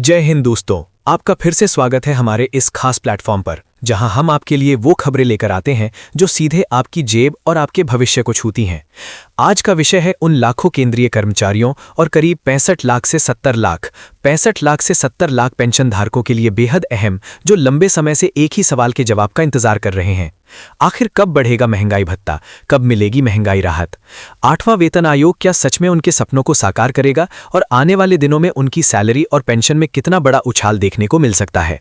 जय हिंद दोस्तों, आपका फिर से स्वागत है हमारे इस खास प्लेटफॉर्म पर, जहां हम आपके लिए वो खबरें लेकर आते हैं जो सीधे आपकी जेब और आपके भविष्य को छूती हैं। आज का विषय है उन लाखों केंद्रीय कर्मचारियों और करीब 65 लाख से 70 लाख पेंशन धारकों के लिए बेहद अहम, जो लंबे समय से एक ही सवाल के जवाब का इंतजार कर रहे हैं। आखिर कब बढ़ेगा महंगाई भत्ता, कब मिलेगी महंगाई राहत? 8वां वेतन आयोग क्या सच में उनके सपनों को साकार करेगा और आने वाले दिनों में उनकी सैलरी और पेंशन में कितना बड़ा उछाल देखने को मिल सकता है?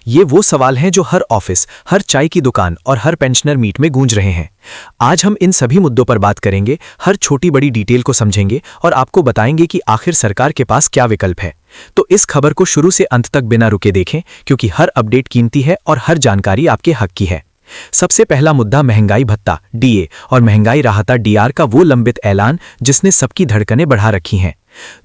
ये वो सवाल हैं जो हर ऑफिस, हर चाय की दुकान और हर पेंशनर मीट में गूंज रहे हैं। आज हम इन सभी मुद्दों पर बात करेंगे, हर छोटी बड़ी डिटेल को समझेंगे और आपको बताएंगे कि आखिर सरकार के पास क्या विकल्प है। तो इस खबर को शुरू से अंत तक बिना रुके देखें, क्योंकि हर अपडेट कीमती है और हर जानकारी आपके हक की है। सबसे पहला मुद्दा महंगाई भत्ता डीए और महंगाई राहत डीआर का वो लंबित ऐलान जिसने सबकी धड़कनें बढ़ा रखी हैं।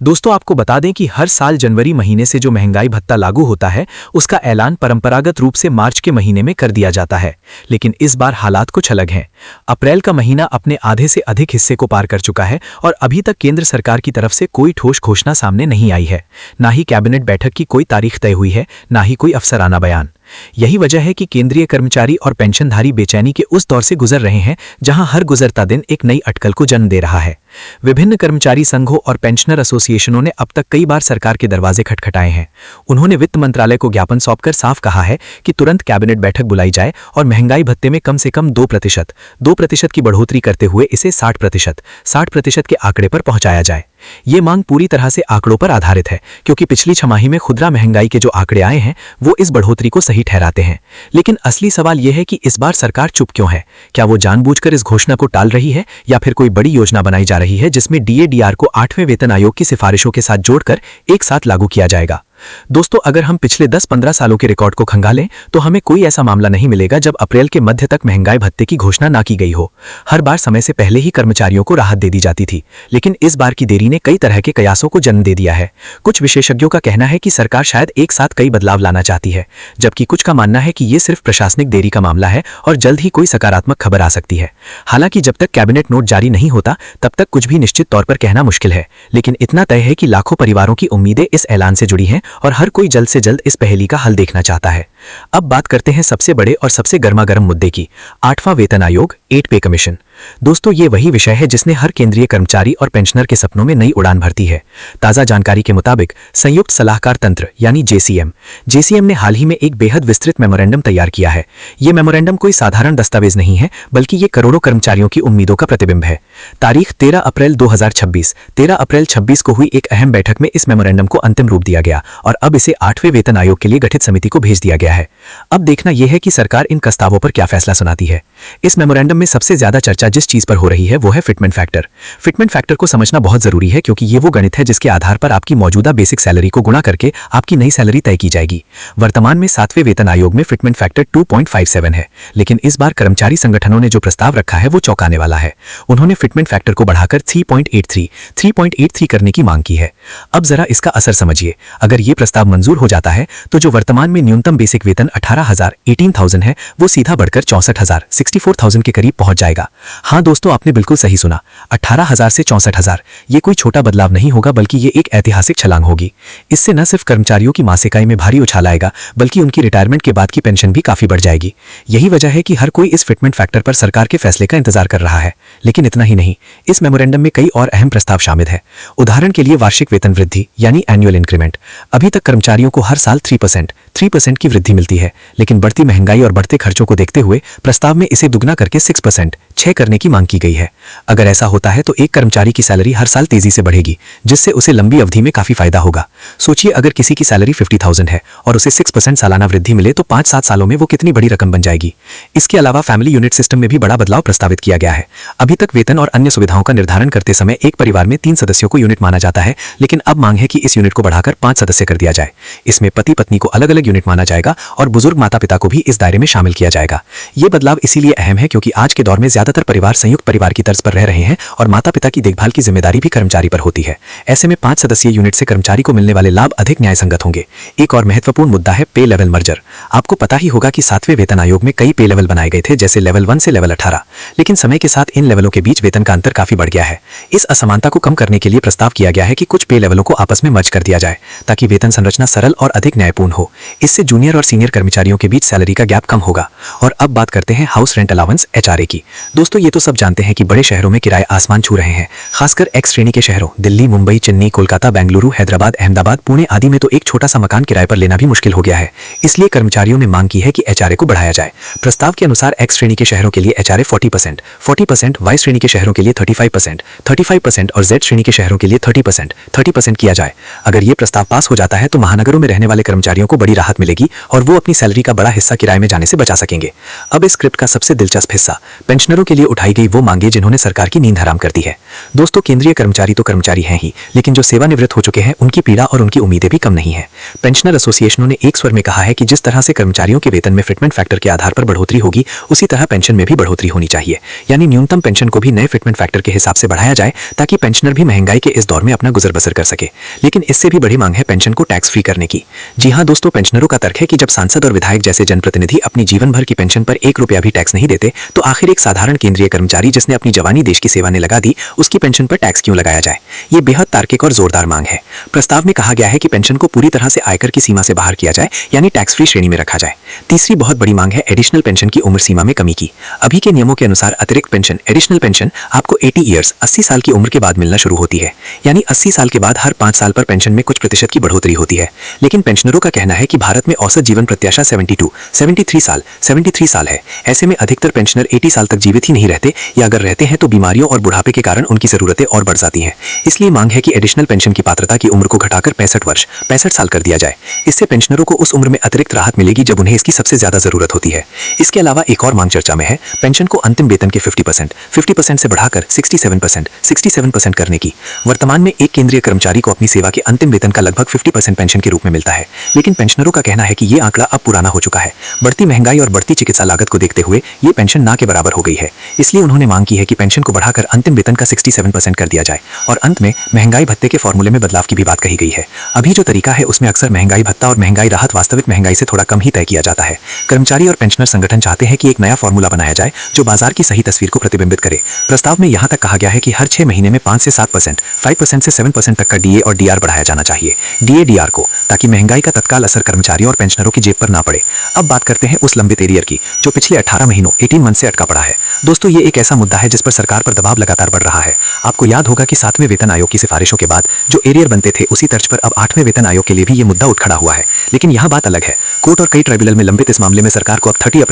दोस्तों, आपको बता दें कि हर साल जनवरी महीने से जो महंगाई भत्ता लागू होता है, उसका ऐलान परंपरागत रूप से मार्च के महीने में कर दिया जाता है। लेकिन इस बार हालात कुछ अलग हैं। अप्रैल का महीना अपने आधे से अधिक हिस्से को पार कर चुका है और अभी तक केंद्र सरकार की तरफ से कोई ठोस घोषणा सामने नहीं आई है। ना ही कैबिनेट बैठक की कोई तारीख तय हुई है, ना ही कोई अफसराना बयान। यही वजह है कि केंद्रीय कर्मचारी और पेंशनधारी बेचैनी के उस दौर से गुजर रहे हैं जहां हर गुजरता दिन एक नई अटकल को जन्म दे रहा है। विभिन्न कर्मचारी संघों और पेंशनर एसोसिएशनों ने अब तक कई बार सरकार के दरवाजे खटखटाए हैं। उन्होंने वित्त मंत्रालय को ज्ञापन सौंपकर साफ कहा है कि तुरंत कैबिनेट बैठक बुलाई जाए और महंगाई भत्ते में कम से कम 2% की बढ़ोतरी करते हुए इसे 60% के आंकड़े पर पहुंचाया जाए। ये मांग पूरी तरह से आंकड़ों पर आधारित है, क्योंकि पिछली छमाही में खुदरा महंगाई के जो आंकड़े आए हैं वो इस बढ़ोतरी को सही ठहराते हैं। लेकिन असली सवाल यह है कि इस बार सरकार चुप क्यों है? क्या वो जानबूझकर इस घोषणा को टाल रही है या फिर कोई बड़ी योजना बनाई जा रही है जिसमें डीए-डीआर को 8वें वेतन आयोग की सिफारिशों के साथ जोड़कर एक साथ लागू किया जाएगा? दोस्तों, अगर हम पिछले 10-15 सालों के रिकॉर्ड को खंगालें तो हमें कोई ऐसा मामला नहीं मिलेगा जब अप्रैल के मध्य तक महंगाई भत्ते की घोषणा ना की गई हो। हर बार समय से पहले ही कर्मचारियों को राहत दे दी जाती थी। लेकिन इस बार की देरी ने कई तरह के कयासों को जन्म दे दिया है। कुछ विशेषज्ञों का कहना है कि सरकार शायद एक साथ कई बदलाव लाना चाहती है, जबकि कुछ का मानना है कि ये सिर्फ प्रशासनिक देरी का मामला है और जल्द ही कोई सकारात्मक खबर आ सकती है। हालांकि जब तक कैबिनेट नोट जारी नहीं होता तब तक कुछ भी निश्चित तौर पर कहना मुश्किल है। लेकिन इतना तय है कि लाखों परिवारों की उम्मीदें इस ऐलान से जुड़ी हैं और हर कोई जल्द से जल्द इस पहेली का हल देखना चाहता है। अब बात करते हैं सबसे बड़े और सबसे गर्मागर्म मुद्दे की, 8वां वेतन आयोग, 8 पे कमीशन। दोस्तों, ये वही विषय है जिसने हर केंद्रीय कर्मचारी और पेंशनर के सपनों में नई उड़ान भरती है। ताजा जानकारी के मुताबिक संयुक्त सलाहकार तंत्र यानी जेसीएम ने हाल ही में एक बेहद विस्तृत मेमोरेंडम तैयार किया है। ये मेमोरेंडम कोई साधारण दस्तावेज नहीं है, बल्कि ये करोड़ों कर्मचारियों की उम्मीदों का प्रतिबिंब है। तारीख 13 अप्रैल 2026 को हुई एक अहम बैठक में इस मेमोरेंडम को अंतिम रूप दिया गया और अब इसे 8वें वेतन आयोग के लिए गठित समिति को भेज दिया गया है। अब देखना यह है कि सरकार इन प्रस्तावों पर क्या फैसला सुनाती है। इस मेमोरेंडम में सबसे ज्यादा चर्चा जिस चीज पर हो रही है वो है फिटमेंट फैक्टर। फिटमेंट फैक्टर को समझना बहुत जरूरी है, क्योंकि ये वो गणित है जिसके आधार पर आपकी मौजूदा बेसिक सैलरी को गुणा करके आपकी नई सैलरी तय की जाएगी। वर्तमान में 7वें वेतन आयोग में फिटमेंट फैक्टर 2.57 है, लेकिन इस बार कर्मचारी संगठनों ने जो प्रस्ताव रखा है वो चौंकाने वाला है। उन्होंने फिटमेंट फैक्टर को बढ़ाकर 3.83 करने की मांग की है। अब जरा इसका असर समझिए। अगर ये प्रस्ताव मंजूर हो जाता है तो जो वर्तमान में न्यूनतम बेसिक वेतन 18,000 है वो सीधा बढ़कर 64,000 के करीब पहुंच जाएगा। हाँ दोस्तों, आपने बिल्कुल सही सुना, 18,000 से 64,000। ये कोई छोटा बदलाव नहीं होगा, बल्कि ये एक ऐतिहासिक छलांग होगी। इससे न सिर्फ कर्मचारियों की मासिक आय में भारी उछाल आएगा, बल्कि उनकी रिटायरमेंट के बाद की पेंशन भी काफी बढ़ जाएगी। यही वजह है कि हर कोई इस फिटमेंट फैक्टर पर सरकार के फैसले का इंतजार कर रहा है। लेकिन इतना ही नहीं, इस मेमोरेंडम में कई और अहम प्रस्ताव शामिल है। उदाहरण के लिए वार्षिक वेतन वृद्धि यानी एनुअल इंक्रीमेंट। अभी तक कर्मचारियों को हर साल 3% की वृद्धि मिलती है, लेकिन बढ़ती महंगाई और बढ़ते खर्चों को देखते हुए प्रस्ताव में इसे दुगना करके 6 करने की मांग की गई है। अगर ऐसा होता है तो एक कर्मचारी की सैलरी हर साल तेजी से बढ़ेगी, जिससे उसे लंबी अवधि में काफी फायदा होगा। सोचिए, अगर किसी की सैलरी 50,000 है और उसे 6% सालाना वृद्धि मिले तो 5-7 सालों में वो कितनी बड़ी रकम बन जाएगी। इसके अलावा फैमिली यूनिट सिस्टम में भी बड़ा बदलाव प्रस्तावित किया गया है। अभी तक वेतन और अन्य सुविधाओं का निर्धारण करते समय एक परिवार में 3 सदस्यों को यूनिट माना जाता है, लेकिन अब मांग है कि इस यूनिट को बढ़ाकर 5 सदस्य कर दिया जाए। इसमें पति पत्नी को अलग अलग यूनिट माना जाएगा और बुजुर्ग माता पिता को भी इस दायरे में शामिल किया जाएगा। ये बदलाव इसीलिए अहम है क्योंकि आज के दौर में ज्यादातर परिवार संयुक्त परिवार की तर्ज पर रह रहे हैं और माता पिता की देखभाल की जिम्मेदारी भी कर्मचारी पर होती है। ऐसे में 5 सदस्यीय यूनिट से कर्मचारी को मिलने वाले लाभ अधिक न्यायसंगत होंगे। एक और महत्वपूर्ण मुद्दा है पे लेवल मर्जर। आपको पता ही होगा कि 7वें वेतन आयोग में कई पे लेवल बनाए गए थे, जैसे लेवल 1 से लेवल 18, लेकिन समय के साथ इन लेवलों के बीच वेतन का अंतर काफी बढ़ गया है। इस असमानता को कम करने के लिए प्रस्ताव किया गया है कि कुछ पे लेवलों को आपस में मर्ज कर दिया जाए ताकि वेतन संरचना सरल और अधिक न्यायपूर्ण हो। इससे जूनियर और सीनियर कर्मचारियों के बीच सैलरी का गैप कम होगा। और अब बात करते हैं हाउस रेंट अलाउंस HRA की। दोस्तों, ये तो सब जानते हैं कि बड़े शहरों में किराए आसमान छू रहे हैं। खासकर एक्स श्रेणी के शहरों दिल्ली, मुंबई, चेन्नई, कोलकाता, बेंगलुरु, हैदराबाद, अहमदाबाद, पुणे आदि में तो एक छोटा सा मकान किराए पर लेना भी मुश्किल हो गया है। इसलिए कर्मचारियों ने मांग की है कि HRA को बढ़ाया जाए। प्रस्ताव के अनुसार एक्स श्रेणी के शहरों के लिए HRA 40%, वाई श्रेणी के शहरों के लिए 35% और जेड श्रेणी के शहरों के लिए 30% किया जाए। अगर ये प्रस्ताव पास हो जाता है तो महानगरों में रहने वाले कर्मचारियों को बड़ी राहत मिलेगी और वो अपनी सैलरी का बड़ा हिस्सा किराए में जाने से बचा सकेंगे। अब इस स्क्रिप्ट का सबसे दिलचस्प हिस्सा, पेंशनरों के लिए उठाई गई वो मांगे जिन्होंने सरकार की नींद हराम कर दी है। दोस्तों, केंद्रीय कर्मचारी तो कर्मचारी हैं ही, लेकिन जो सेवानिवृत्त हो चुके हैं उनकी पीड़ा और उनकी उम्मीदें भी कम नहीं है। पेंशनर एसोसिएशनों ने एक स्वर में कहा है कि जिस तरह से कर्मचारियों के वेतन में फिटमेंट फैक्टर के आधार पर बढ़ोतरी होगी, उसी तरह पेंशन में भी बढ़ोतरी होनी चाहिए। यानी न्यूनतम पेंशन को भी नए फिटमेंट फैक्टर के हिसाब से बढ़ाया जाए ताकि पेंशनर भी महंगाई के इस दौर में अपना गुजर बसर कर सके। लेकिन इससे भी बड़ी मांग है पेंशन को टैक्स फ्री करने की। जी हाँ दोस्तों, पेंशनरों का तर्क है कि जब सांसद और विधायक जैसे जनप्रतिनिधि अपनी जीवन भर की पेंशन पर 1 रुपया भी टैक्स नहीं देते, तो आखिर एक साधारण केंद्रीय कर्मचारी जिसने अपनी जवानी देश की सेवा में लगा दी, उसकी पेंशन पर टैक्स क्यों लगाया जाए? ये बेहद तार्किक और जोरदार मांग है। प्रस्ताव में कहा गया है कि पेंशन को पूरी तरह से आयकर की सीमा से बाहर किया जाए, यानी टैक्स फ्री श्रेणी में रखा जाए। तीसरी बहुत बड़ी मांग है एडिशनल पेंशन की उम्र सीमा में कमी की। अभी के नियमों के अनुसार अतिरिक्त पेंशन, एडिशनल पेंशन आपको 80 ईयर्स 80 साल की उम्र के बाद मिलना शुरू होती है। यानी 80 साल के बाद हर 5 साल पर पेंशन में कुछ प्रतिशत की बढ़ोतरी होती है। लेकिन पेंशनरों का कहना है कि भारत में औसत जीवन प्रत्याशा 73 साल है। ऐसे में अधिकतर पेंशनर 80 साल तक जीवित ही नहीं रहते, या अगर रहते हैं तो बीमारियों और बुढ़ापे के कारण उनकी जरूरतें और बढ़ जाती हैं। इसलिए मांग है कि एडिशनल पेंशन की पात्रता की उम्र को घटाकर 65 साल कर दिया जाए। इससे पेंशनरों को उस उम्र में अतिरिक्त राहत मिलेगी जब उन्हें इसकी सबसे ज्यादा जरूरत होती है। इसके अलावा एक और मांग चर्चा में है, पेंशन को अंतिम वेतन के 50% से बढ़ाकर 67% करने की। वर्तमान में एक केंद्रीय कर्मचारी को अपनी सेवा के अंतिम वेतन का लगभग 50% पेंशन के रूप में मिलता है, लेकिन पेंशनरों का कहना है कि ये आंकड़ा अब पुराना हो चुका है। बढ़ती महंगाई और बढ़ती चिकित्सा लागत को देखते हुए ये पेंशन ना के बराबर हो गई है। इसलिए उन्होंने मांग की है कि पेंशन को बढ़ाकर अंतिम वेतन का 67% कर दिया जाए। और अंत में महंगाई भत्ते के फॉर्मूले में बदलाव की भी बात कही गई है। अभी जो तरीका है उसमें अक्सर महंगाई भत्ता और महंगाई राहत वास्तविक महंगाई से थोड़ा कम ही तय किया जाता है। कर्मचारी और पेंशनर संगठन चाहते हैं कि एक नया फॉर्मूला बनाया जाए जो बाजार की सही तस्वीर को प्रतिबिंबित करे। प्रस्ताव में यहां तक कहा गया है कि हर 6 महीने में 5 से 7%, 5% से 7% तक का DA और DR बढ़ाया जाना चाहिए, DA-DR को, ताकि महंगाई का तत्काल असर कर्मचारियों और पेंशनरों की जेब पर ना पड़े। अब बात करते हैं उस लंबित एरियर की जो पिछले 18 महीनों 18 मंथ से अटका पड़ा है। दोस्तों, ये एक ऐसा मुद्दा है जिस पर सरकार पर दबाव लगातार बढ़ रहा है। आपको याद होगा कि 7वें वेतन आयोग की सिफारिशों के बाद जो एरियर बनते थे, उसी तर्ज पर अब 8वें वेतन आयोग के लिए भी ये मुद्दा उठ खड़ा हुआ है। लेकिन यहाँ बात अलग है। कोर्ट और कई ट्राइब्यूनल में लंबित इस मामले में सरकार को अब 30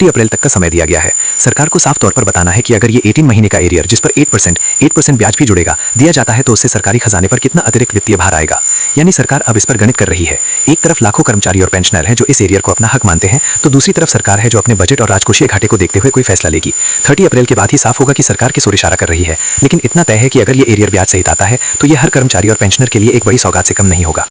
अप्रैल तक का समय दिया गया है। सरकार को साफ तौर पर बताना है कि अगर ये 18 महीने का एरियर जिस पर 8% ब्याज भी जुड़ेगा दिया जाता है तो उससे सरकारी खजाने पर कितना अतिरिक्त वित्तीय भार आएगा। यानी सरकार अब इस पर गणित कर रही है। एक तरफ लाखों कर्मचारी और पेंशनर हैं जो इस एरियर को अपना हक मानते हैं, तो दूसरी तरफ सरकार है जो अपने बजट और राजकोषीय घाटे को देखते हुए कोई फैसला लेगी। 30 अप्रैल के बाद ही साफ होगा कि सरकार किस ओर इशारा कर रही है। लेकिन इतना तय है कि अगर ये एरियर ब्याज सहित आता है तो ये हर कर्मचारी और पेंशनर के लिए एक बड़ी सौगात से कम नहीं होगा।